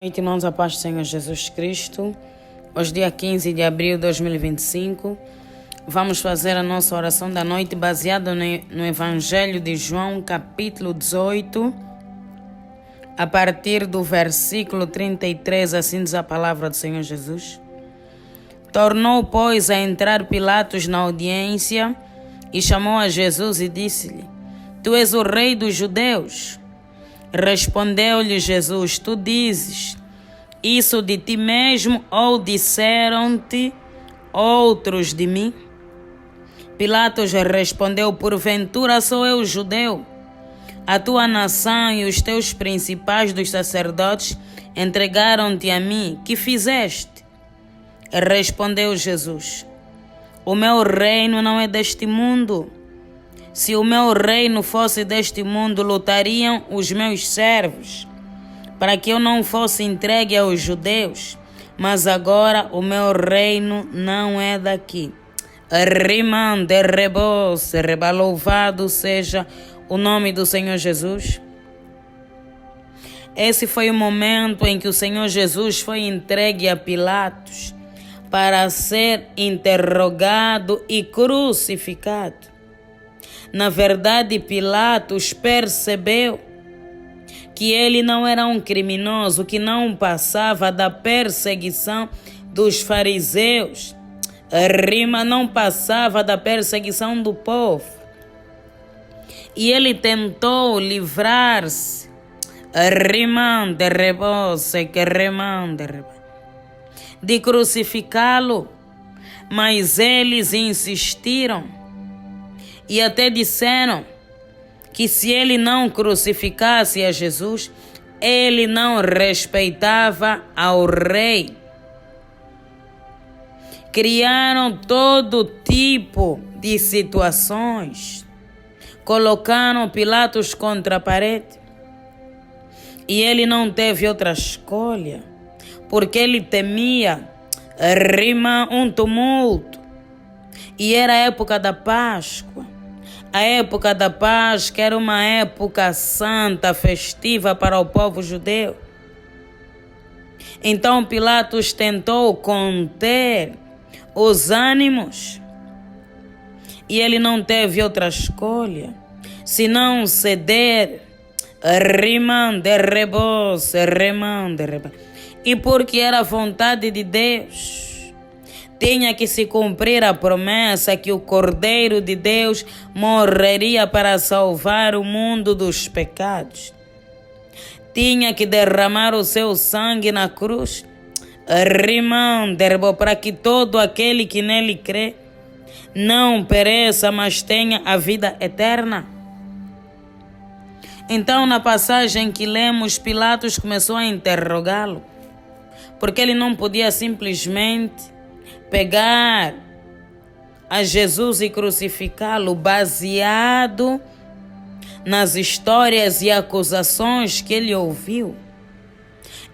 Noite, irmãos, a paz do Senhor Jesus Cristo. Hoje, dia 15 de abril de 2025, vamos fazer a nossa oração da noite baseada no Evangelho de João, capítulo 18, a partir do versículo 33, assim diz a palavra do Senhor Jesus. Tornou, pois, a entrar Pilatos na audiência e chamou a Jesus e disse-lhe: Tu és o rei dos judeus? Respondeu-lhe Jesus: Tu dizes isso de ti mesmo ou disseram-te outros de mim? Pilatos respondeu: Porventura sou eu judeu? A tua nação e os teus principais dos sacerdotes entregaram-te a mim. Que fizeste? Respondeu Jesus: O meu reino não é deste mundo. Se o meu reino fosse deste mundo, lutariam os meus servos, para que eu não fosse entregue aos judeus. Mas agora o meu reino não é daqui. Rimande, rebose, louvado seja o nome do Senhor Jesus. Esse foi o momento em que o Senhor Jesus foi entregue a Pilatos para ser interrogado e crucificado. Na verdade, Pilatos percebeu que ele não era um criminoso, que não passava da perseguição dos fariseus, não passava da perseguição do povo. E ele tentou livrar-se, de crucificá-lo, mas eles insistiram. E até disseram que se ele não crucificasse a Jesus, ele não respeitava ao rei. Criaram todo tipo de situações. Colocaram Pilatos contra a parede. E ele não teve outra escolha, porque ele temia um tumulto. E era a época da Páscoa. A época da Páscoa era uma época santa, festiva para o povo judeu. Então Pilatos tentou conter os ânimos e ele não teve outra escolha senão ceder, e porque era a vontade de Deus, tinha que se cumprir a promessa que o Cordeiro de Deus morreria para salvar o mundo dos pecados. Tinha que derramar o seu sangue na cruz, para que todo aquele que nele crê não pereça, mas tenha a vida eterna. Então, na passagem que lemos, Pilatos começou a interrogá-lo, porque ele não podia simplesmente pegar a Jesus e crucificá-lo baseado nas histórias e acusações que ele ouviu.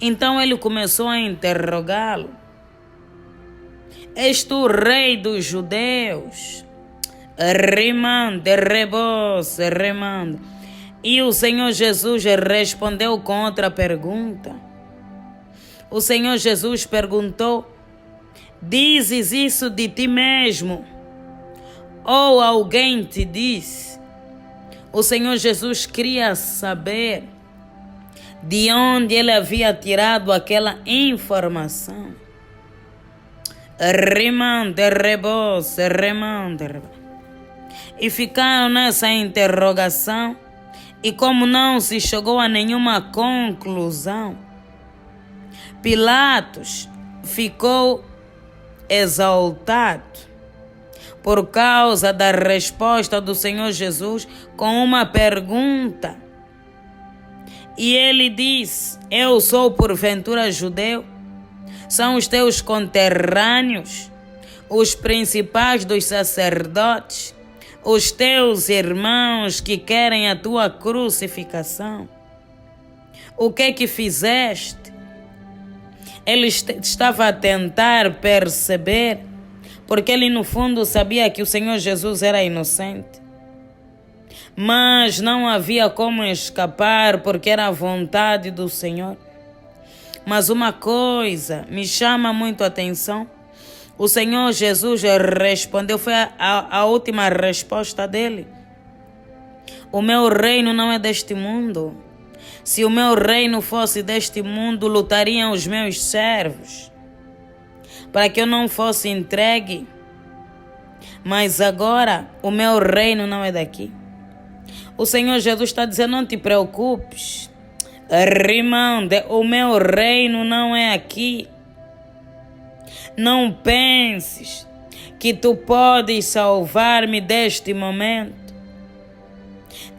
Então ele começou a interrogá-lo: És tu o rei dos judeus? E o Senhor Jesus respondeu com outra pergunta. O Senhor Jesus perguntou: Dizes isso de ti mesmo? Ou alguém te disse? O Senhor Jesus queria saber de onde ele havia tirado aquela informação. E ficaram nessa interrogação, e como não se chegou a nenhuma conclusão, Pilatos ficou exaltado por causa da resposta do Senhor Jesus com uma pergunta. E ele diz: Eu sou porventura judeu? São os teus conterrâneos, os principais dos sacerdotes, os teus irmãos que querem a tua crucificação. O que é que fizeste? Ele estava a tentar perceber, porque ele no fundo sabia que o Senhor Jesus era inocente. Mas não havia como escapar, porque era a vontade do Senhor. Mas uma coisa me chama muito a atenção. O Senhor Jesus respondeu, foi a última resposta dele. O meu reino não é deste mundo. Se o meu reino fosse deste mundo, lutariam os meus servos para que eu não fosse entregue. Mas agora o meu reino não é daqui. O Senhor Jesus está dizendo, não te preocupes. Rimande, o meu reino não é aqui. Não penses que tu podes salvar-me deste momento.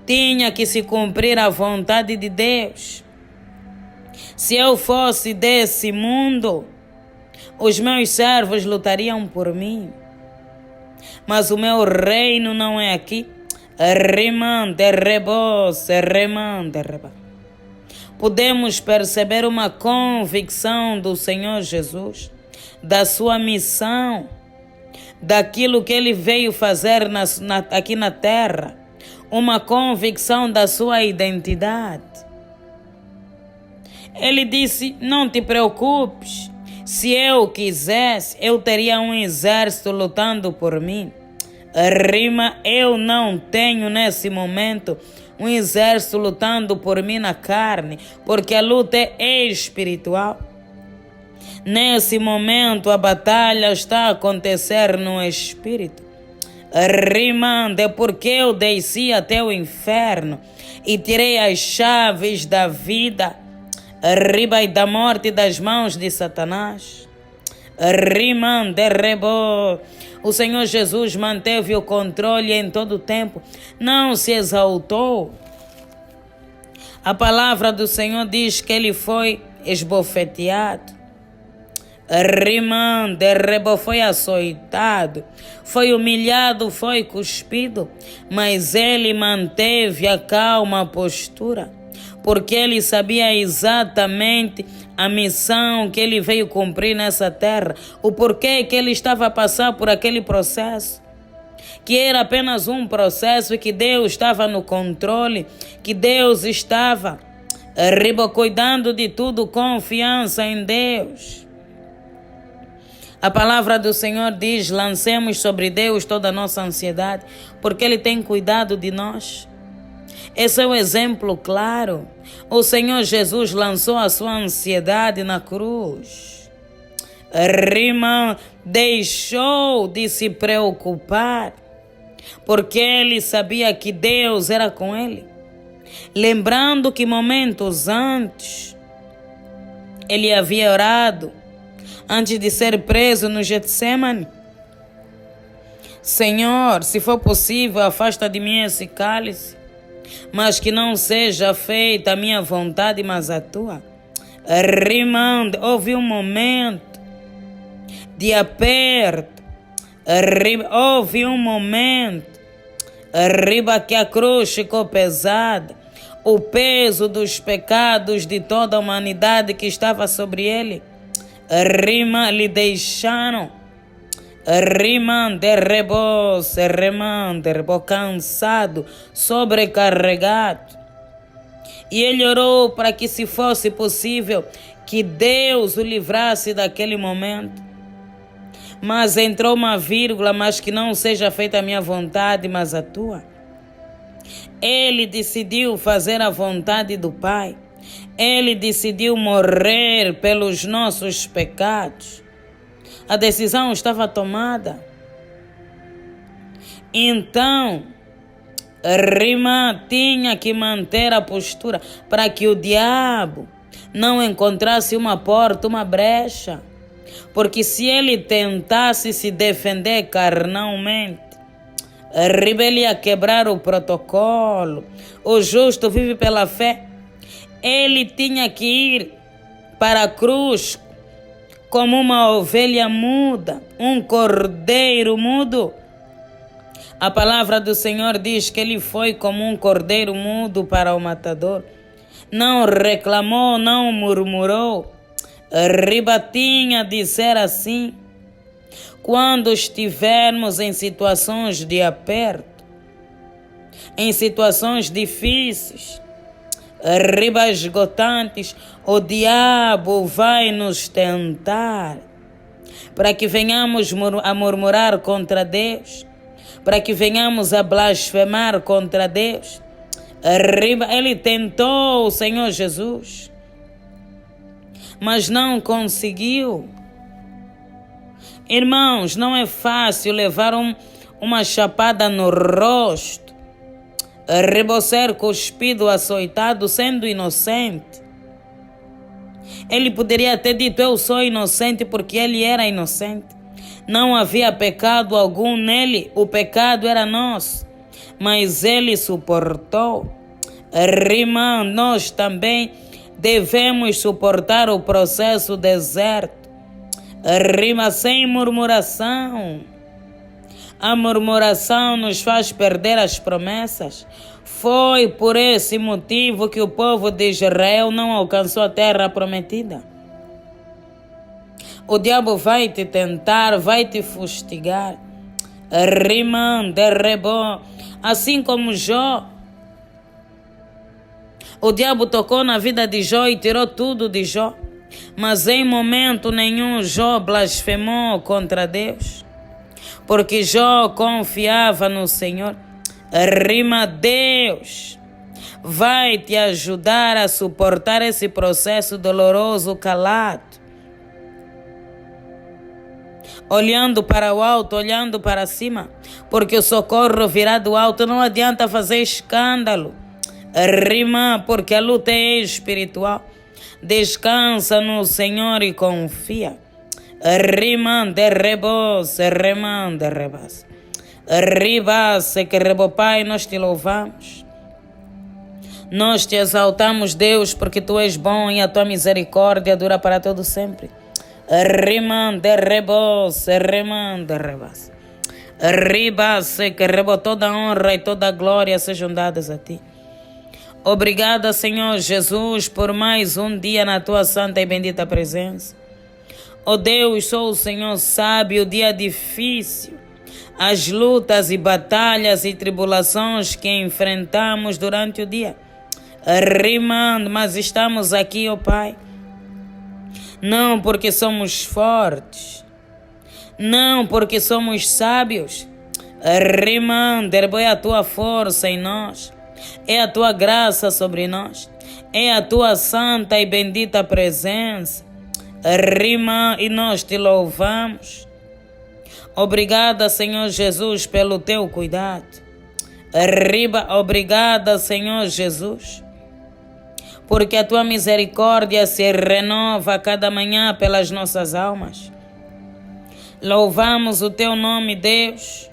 Tinha que se cumprir a vontade de Deus. Se eu fosse desse mundo, os meus servos lutariam por mim. Mas o meu reino não é aqui. Remande, rebose, remande, reba. Podemos perceber uma convicção do Senhor Jesus, da sua missão, daquilo que ele veio fazer aqui na terra, uma convicção da sua identidade. Ele disse, não te preocupes, se eu quisesse, eu teria um exército lutando por mim. Rima, eu não tenho nesse momento um exército lutando por mim na carne, porque a luta é espiritual. Nesse momento a batalha está a acontecer no espírito. Rimando, porque eu desci até o inferno e tirei as chaves da vida, riba e da morte das mãos de Satanás. Rimando, rebo. O Senhor Jesus manteve o controle em todo o tempo, não se exaltou. A palavra do Senhor diz que ele foi esbofeteado. Rimando, rebo, foi açoitado, foi humilhado, foi cuspido, mas ele manteve a calma postura, porque ele sabia exatamente a missão que ele veio cumprir nessa terra, o porquê que ele estava a passar por aquele processo, que era apenas um processo e que Deus estava no controle, que Deus estava cuidando de tudo, confiança em Deus. A palavra do Senhor diz, lancemos sobre Deus toda a nossa ansiedade, porque Ele tem cuidado de nós. Esse é o exemplo claro. O Senhor Jesus lançou a sua ansiedade na cruz. Rima, deixou de se preocupar, porque Ele sabia que Deus era com Ele. Lembrando que momentos antes, Ele havia orado, antes de ser preso no Getsemane. Senhor, se for possível, afasta de mim esse cálice, mas que não seja feita a minha vontade, mas a tua. Rimando, houve um momento de aperto. Houve um momento que a cruz ficou pesada. O peso dos pecados de toda a humanidade que estava sobre ele. Rima, lhe deixaram. Rimande, rebose, remande, cansado, sobrecarregado. E ele orou para que, se fosse possível, que Deus o livrasse daquele momento. Mas entrou uma vírgula, mas que não seja feita a minha vontade, mas a tua. Ele decidiu fazer a vontade do Pai. Ele decidiu morrer pelos nossos pecados. A decisão estava tomada. Então, Rima tinha que manter a postura para que o diabo não encontrasse uma porta, uma brecha. Porque se ele tentasse se defender carnalmente, ele ia quebrar o protocolo. O justo vive pela fé. Ele tinha que ir para a cruz como uma ovelha muda, um cordeiro mudo. A palavra do Senhor diz que ele foi como um cordeiro mudo para o matador. Não reclamou, não murmurou. Ribatinha dizer assim: quando estivermos em situações de aperto, em situações difíceis, arriba esgotantes, o diabo vai nos tentar para que venhamos a murmurar contra Deus, para que venhamos a blasfemar contra Deus. Arriba, ele tentou o Senhor Jesus, mas não conseguiu. Irmãos, não é fácil levar uma chapada no rosto, ser cuspido, açoitado, sendo inocente. Ele poderia ter dito: eu sou inocente, porque ele era inocente. Não havia pecado algum nele, o pecado era nosso, mas ele suportou. Nós também devemos suportar o processo deserto. Sem murmuração. A murmuração nos faz perder as promessas. Foi por esse motivo que o povo de Israel não alcançou a terra prometida. O diabo vai te tentar, vai te fustigar. Assim como Jó. O diabo tocou na vida de Jó e tirou tudo de Jó. Mas em momento nenhum Jó blasfemou contra Deus, porque Jó confiava no Senhor. Deus vai te ajudar a suportar esse processo doloroso calado, olhando para o alto, olhando para cima, porque o socorro virá do alto. Não adianta fazer escândalo, porque a luta é espiritual. Descansa no Senhor e confia. Pai, nós te louvamos. Nós te exaltamos, Deus, porque tu és bom e a tua misericórdia dura para todo sempre. Toda honra e toda glória sejam dadas a ti. Obrigada, Senhor Jesus, por mais um dia na tua santa e bendita presença. Oh Deus, sou o Senhor sabe o dia difícil, as lutas e batalhas e tribulações que enfrentamos durante o dia. Mas estamos aqui, ó Pai, não porque somos fortes, não porque somos sábios. É a tua força em nós. É a tua graça sobre nós. É a tua santa e bendita presença. E nós te louvamos. Obrigada, Senhor Jesus, pelo teu cuidado. Obrigada, Senhor Jesus, porque a tua misericórdia se renova a cada manhã pelas nossas almas. Louvamos o teu nome, Deus,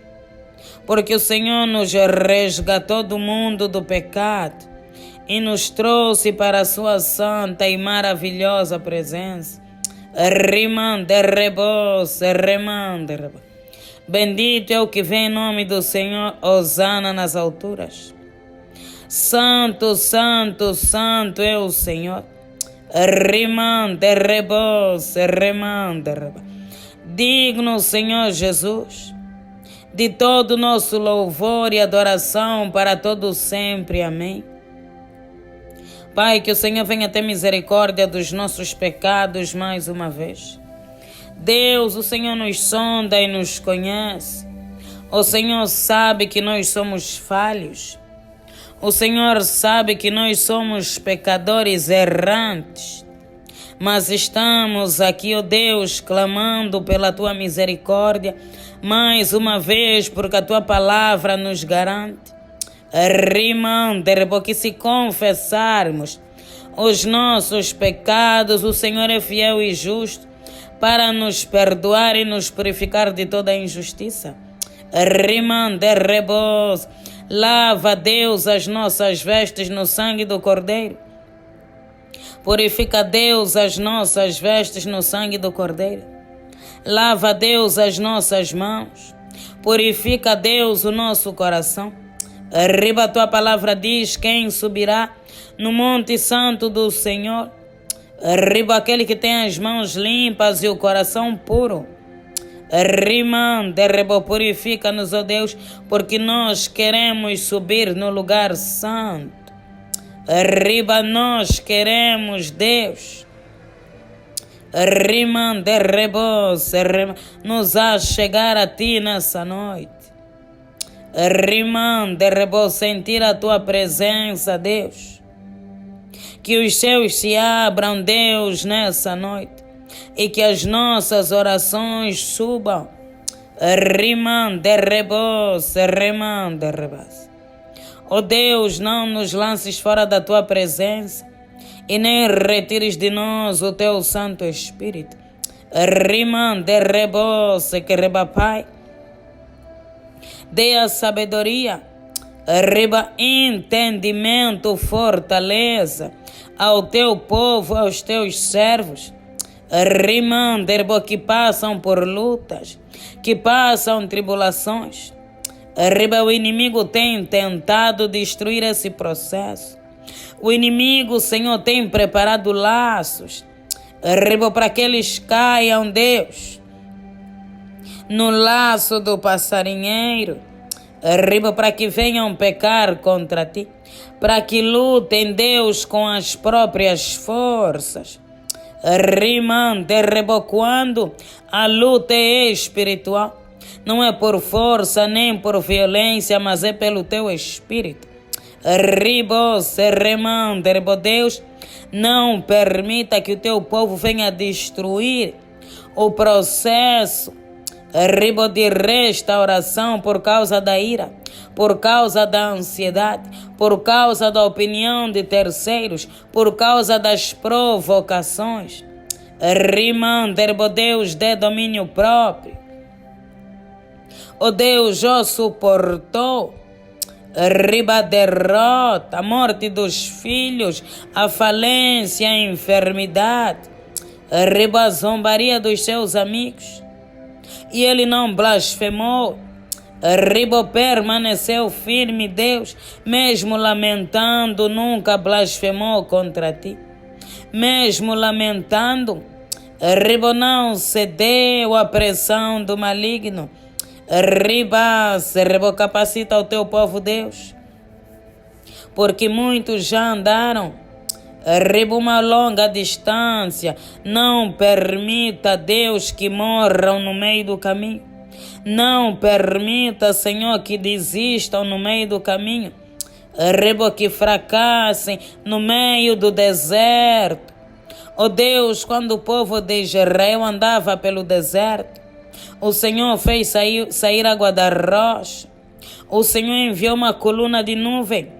porque o Senhor nos resgatou do mundo do pecado e nos trouxe para a sua santa e maravilhosa presença. Bendito é o que vem em nome do Senhor, hosana nas alturas. Santo, santo, santo é o Senhor. Digno, Senhor Jesus, de todo o nosso louvor e adoração para todo sempre. Amém. Pai, que o Senhor venha ter misericórdia dos nossos pecados mais uma vez. Deus, o Senhor nos sonda e nos conhece. O Senhor sabe que nós somos falhos. O Senhor sabe que nós somos pecadores errantes. Mas estamos aqui, ó Deus, clamando pela tua misericórdia mais uma vez, porque a tua palavra nos garante. Porque se confessarmos os nossos pecados, o Senhor é fiel e justo para nos perdoar e nos purificar de toda a injustiça. Lava, Deus, as nossas vestes no sangue do Cordeiro. Purifica, Deus, as nossas vestes no sangue do Cordeiro. Lava, Deus, as nossas mãos. Purifica, Deus, o nosso coração. A tua palavra diz: quem subirá no monte santo do Senhor? Aquele que tem as mãos limpas e o coração puro. Purifica-nos, ó Deus, porque nós queremos subir no lugar santo. Arriba nós queremos, Deus. Rimande rebose, nos a chegar a Ti nessa noite. Rimande rebose, sentir a Tua presença, Deus. Que os céus se abram, Deus, nessa noite. E que as nossas orações subam. Rimande rebose, rimande rebose. Oh Deus, não nos lances fora da Tua presença e nem retires de nós o Teu Santo Espírito. Rimande rebose, que reba Pai. Dê a sabedoria, reba entendimento, fortaleza ao Teu povo, aos Teus servos. Rimande que passam por lutas, que passam tribulações. Arriba, o inimigo tem tentado destruir esse processo. O inimigo, Senhor, tem preparado laços. Arriba, para que eles caiam, Deus, no laço do passarinheiro. Arriba, para que venham pecar contra Ti. Para que lutem, Deus, com as próprias forças. Rimande, quando a luta é espiritual. Não é por força nem por violência, mas é pelo Teu Espírito. Deus, não permita que o Teu povo venha destruir o processo de restauração por causa da ira, por causa da ansiedade, por causa da opinião de terceiros, por causa das provocações. Deus, dê domínio próprio. Oh Deus, já suportou a derrota, a morte dos filhos, a falência, a enfermidade, a zombaria dos seus amigos. E ele não blasfemou, permaneceu firme, Deus, mesmo lamentando, nunca blasfemou contra Ti. Mesmo lamentando, não cedeu à pressão do maligno. Capacita o Teu povo, Deus, porque muitos já andaram uma longa distância. Não permita, Deus, que morram no meio do caminho. Não permita, Senhor, que desistam no meio do caminho. Que fracassem no meio do deserto. Oh Deus, quando o povo de Israel andava pelo deserto, o Senhor fez sair água da rocha. O Senhor enviou uma coluna de nuvem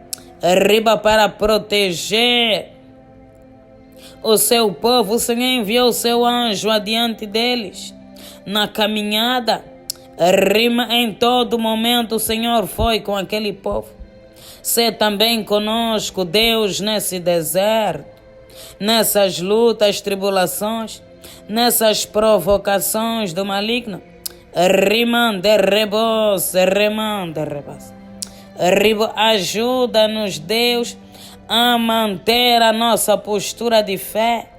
para proteger o Seu povo. O Senhor enviou o Seu anjo adiante deles na caminhada. Em todo momento o Senhor foi com aquele povo. Sê também conosco, Deus, nesse deserto, nessas lutas, tribulações, nessas provocações do maligno. Ajuda-nos, Deus, a manter a nossa postura de fé,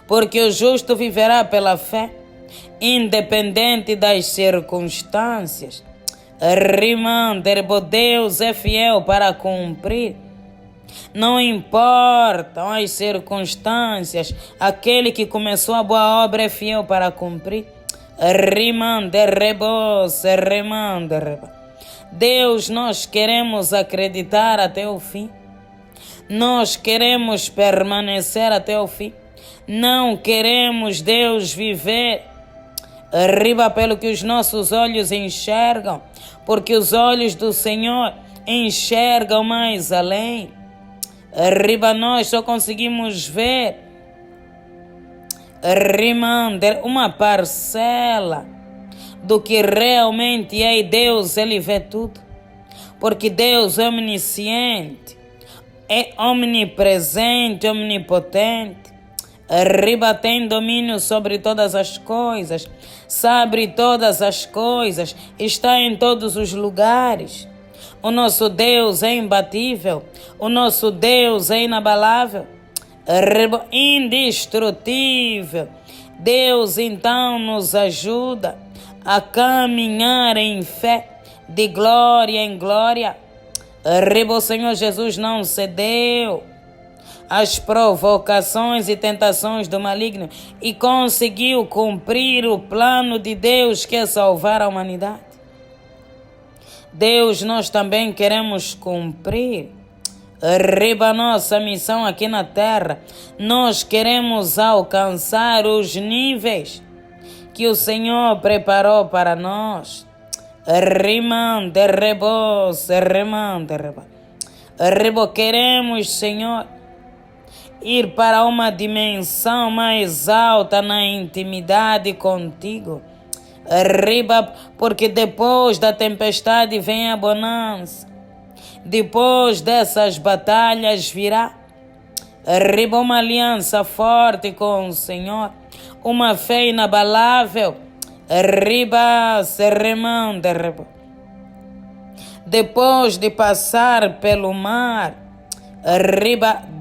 porque o justo viverá pela fé, independente das circunstâncias. Deus é fiel para cumprir. Não importam as circunstâncias, aquele que começou a boa obra é fiel para cumprir. Deus, nós queremos acreditar até o fim. Nós queremos permanecer até o fim. Não queremos, Deus, viver pelo que os nossos olhos enxergam, porque os olhos do Senhor enxergam mais além. Nós só conseguimos ver uma parcela do que realmente é, e Deus, Ele vê tudo, porque Deus é omnisciente, é omnipresente, omnipotente. Tem domínio sobre todas as coisas, sabe todas as coisas, está em todos os lugares. O nosso Deus é imbatível, o nosso Deus é inabalável, indestrutível. Deus então nos ajuda a caminhar em fé, de glória em glória. O Senhor Jesus não cedeu às provocações e tentações do maligno e conseguiu cumprir o plano de Deus, que é salvar a humanidade. Deus, nós também queremos cumprir a nossa missão aqui na terra. Nós queremos alcançar os níveis que o Senhor preparou para nós. Queremos, Senhor, ir para uma dimensão mais alta na intimidade contigo. Porque depois da tempestade vem a bonança. Depois dessas batalhas virá uma aliança forte com o Senhor, uma fé inabalável. Depois de passar pelo mar,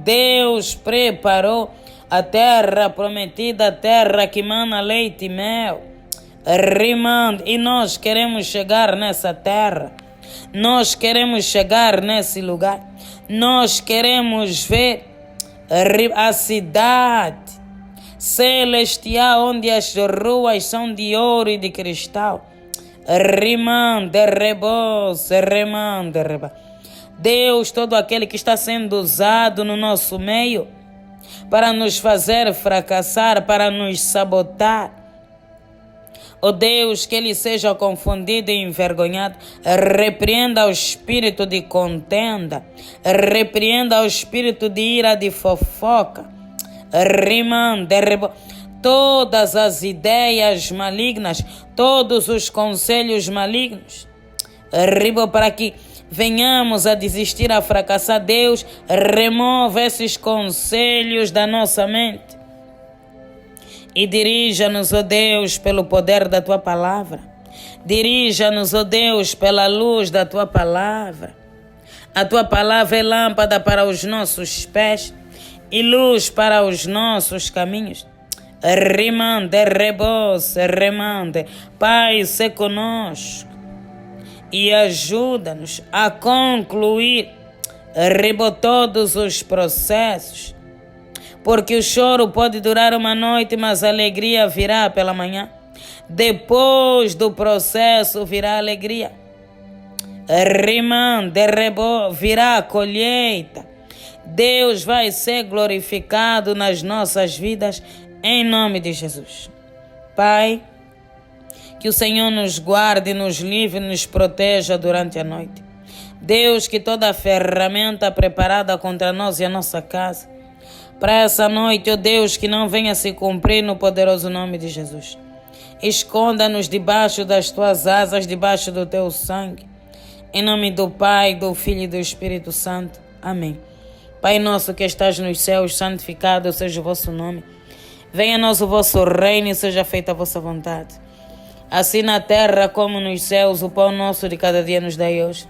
Deus preparou a terra prometida, a terra que mana leite e mel. E nós queremos chegar nessa terra. Nós queremos chegar nesse lugar. Nós queremos ver a cidade celestial, onde as ruas são de ouro e de cristal. Deus, todo aquele que está sendo usado no nosso meio para nos fazer fracassar, para nos sabotar, ó Deus, que ele seja confundido e envergonhado. Repreenda o espírito de contenda. Repreenda o espírito de ira, de fofoca. Todas as ideias malignas, todos os conselhos malignos, para que venhamos a desistir, a fracassar. Deus, remove esses conselhos da nossa mente. E dirija-nos, ó Deus, pelo poder da Tua palavra. Dirija-nos, ó Deus, pela luz da Tua palavra. A Tua palavra é lâmpada para os nossos pés e luz para os nossos caminhos. Pai, se conosco e ajuda-nos a concluir todos os processos. Porque o choro pode durar uma noite, mas a alegria virá pela manhã. Depois do processo virá a alegria. Virá a colheita. Deus vai ser glorificado nas nossas vidas, em nome de Jesus. Pai, que o Senhor nos guarde, nos livre, nos proteja durante a noite. Deus, que toda a ferramenta preparada contra nós e a nossa casa, para essa noite, ó Deus, que não venha se cumprir no poderoso nome de Jesus. Esconda-nos debaixo das Tuas asas, debaixo do Teu sangue. Em nome do Pai, do Filho e do Espírito Santo. Amém. Pai nosso que estás nos céus, santificado seja o vosso nome. Venha a nós o vosso reino e seja feita a vossa vontade. Assim na terra como nos céus, o pão nosso de cada dia nos dai hoje.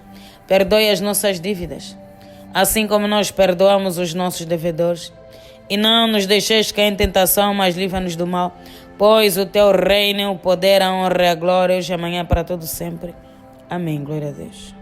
Perdoe as nossas dívidas, assim como nós perdoamos os nossos devedores. E não nos deixeis cair em tentação, mas livra-nos do mal. Pois o Teu reino, o poder, a honra e a glória, hoje e amanhã para todo sempre. Amém. Glória a Deus.